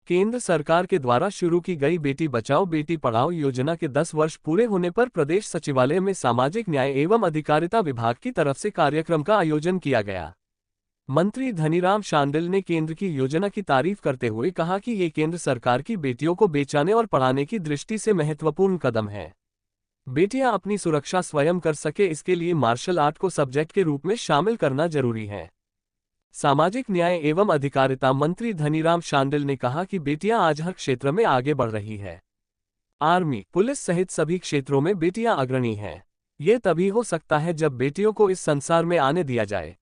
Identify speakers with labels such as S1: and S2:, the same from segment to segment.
S1: केंद्र सरकार के द्वारा शुरू की गई बेटी बचाओ बेटी पढ़ाओ योजना के 10 वर्ष पूरे होने पर प्रदेश सचिवालय में सामाजिक न्याय एवं अधिकारिता विभाग की तरफ से कार्यक्रम का आयोजन किया गया। मंत्री धनीराम शांडिल ने केंद्र की योजना की तारीफ करते हुए कहा कि ये केंद्र सरकार की बेटियों को बचाने और पढ़ाने की दृष्टि से महत्वपूर्ण कदम है। बेटियां अपनी सुरक्षा स्वयं कर सके, इसके लिए मार्शल आर्ट को सब्जेक्ट के रूप में शामिल करना जरूरी है। सामाजिक न्याय एवं अधिकारिता मंत्री धनीराम शांडिल ने कहा कि बेटियां आज हर क्षेत्र में आगे बढ़ रही है। आर्मी, पुलिस सहित सभी क्षेत्रों में बेटियां अग्रणी हैं। ये तभी हो सकता है जब बेटियों को इस संसार में आने दिया जाए।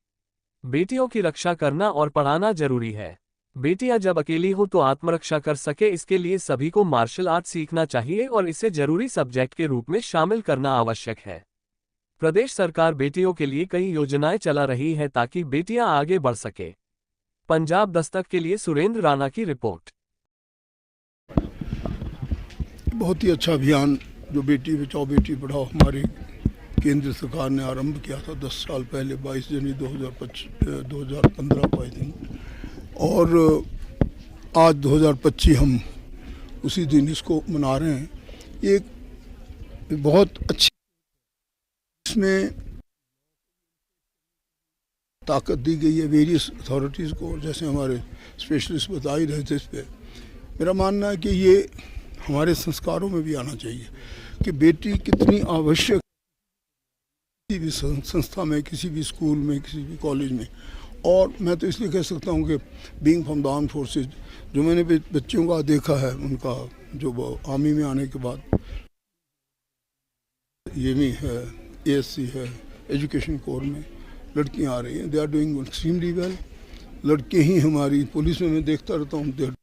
S1: बेटियों की रक्षा करना और पढ़ाना जरूरी है। बेटियां जब अकेली हो तो आत्मरक्षा कर सके, इसके लिए सभी को मार्शल आर्ट सीखना चाहिए और इसे जरूरी सब्जेक्ट के रूप में शामिल करना आवश्यक है। प्रदेश सरकार बेटियों के लिए कई योजनाएं चला रही है ताकि बेटियां आगे बढ़ सके। पंजाब दस्तक के लिए सुरेंद्र राणा की रिपोर्ट।
S2: बहुत ही अच्छा अभियान जो बेटी बचाओ बेटी पढ़ाओ हमारी केंद्र सरकार ने आरंभ किया था 10 साल पहले 22 जनवरी 2015 को आई थिंक, और आज 2025 हम उसी दिन इसको मना रहे हैं। ये एक बहुत अच्छी, इसमें ताकत दी गई है वेरियस अथॉरिटीज़ को, जैसे हमारे स्पेशलिस्ट बता ही रहे थे। इस पर मेरा मानना है कि ये हमारे संस्कारों में भी आना चाहिए कि बेटी कितनी आवश्यक, किसी भी संस्था में, किसी भी स्कूल में, किसी भी कॉलेज में। और मैं तो इसलिए कह सकता हूँ कि being from the armed forces, जो मैंने बच्चों का देखा है, उनका जो आर्मी में आने के बाद ये भी है, ASC है, एजुकेशन कोर में लड़कियां आ रही हैं, they are doing extremely well. लड़के ही हमारी पुलिस में मैं देखता रहता हूँ,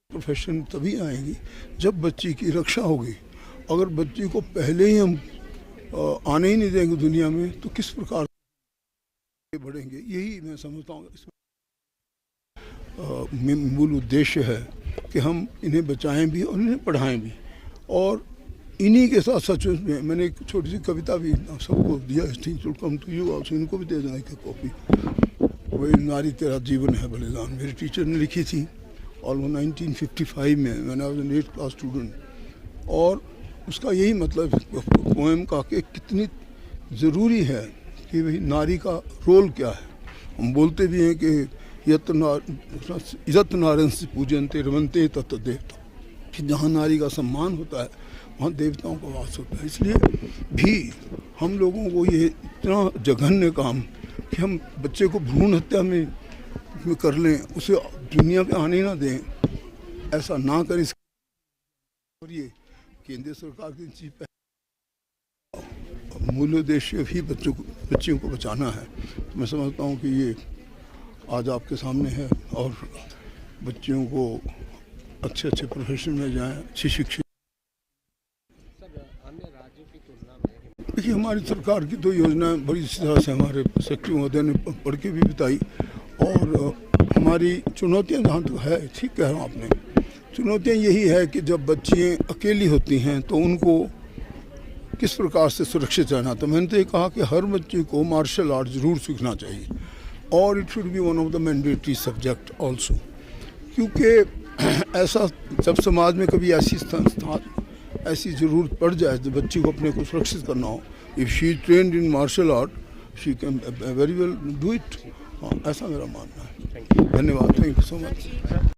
S2: प्रोफेशन तभी आएगी जब बच्ची की रक्षा होगी। अगर बच्ची को पहले ही हम आने ही नहीं देंगे दुनिया में, तो किस प्रकार से बढ़ेंगे। यही मैं समझता हूँ इसमें मूल उद्देश्य है कि हम इन्हें बचाएं भी और इन्हें पढ़ाएं भी। और इन्हीं के साथ सच में मैंने एक छोटी सी कविता भी सबको दिया, कम टू यू ऑल्सो, इनको भी दे देना एक कॉपी। वही नारी तेरा जीवन है बलिदान, मेरे टीचर ने लिखी थी ऑलमोस्ट 1955 में, मैंने I was an 8th class student. और उसका यही मतलब पोएम का कि कितनी ज़रूरी है कि भाई नारी का रोल क्या है। हम बोलते भी हैं कि इज़्ज़त नारन से पूजनते रवंते तत् देवता, कि जहाँ नारी का सम्मान होता है वहाँ देवताओं का वास होता है। इसलिए भी हम लोगों को ये इतना जघन्य काम कि हम बच्चे को भ्रूण हत्या में कर लें, उसे दुनिया पे आने ना दें, ऐसा ना करें। और ये केंद्र सरकार की चीज मूल उद्देश्य भी बच्चियों को बचाना है। तो मैं समझता हूँ कि ये आज आपके सामने है, और बच्चियों को अच्छे प्रोफेशन में जाएं, अच्छी शिक्षा। देखिए, हमारी सरकार की तो योजनाएं बड़ी तरह से हमारे सेक्रेटरी महोदय ने पढ़ के भी बताई। और हमारी चुनौतियां जहाँ तक है, ठीक कह रहा हूँ आपने, चुनौतियां यही है कि जब बच्चियाँ अकेली होती हैं तो उनको किस प्रकार से सुरक्षित रहना। तो मैंने तो ये कहा कि हर बच्चे को मार्शल आर्ट ज़रूर सीखना चाहिए, और it should be one of the mandatory subject also. क्योंकि ऐसा जब समाज में कभी ऐसी ज़रूरत पड़ जाए तो बच्ची को अपने को सुरक्षित करना हो, if she is trained in martial art she can very well do it. हाँ, ऐसा मेरा मानना है। धन्यवाद, थैंक यू सो मच।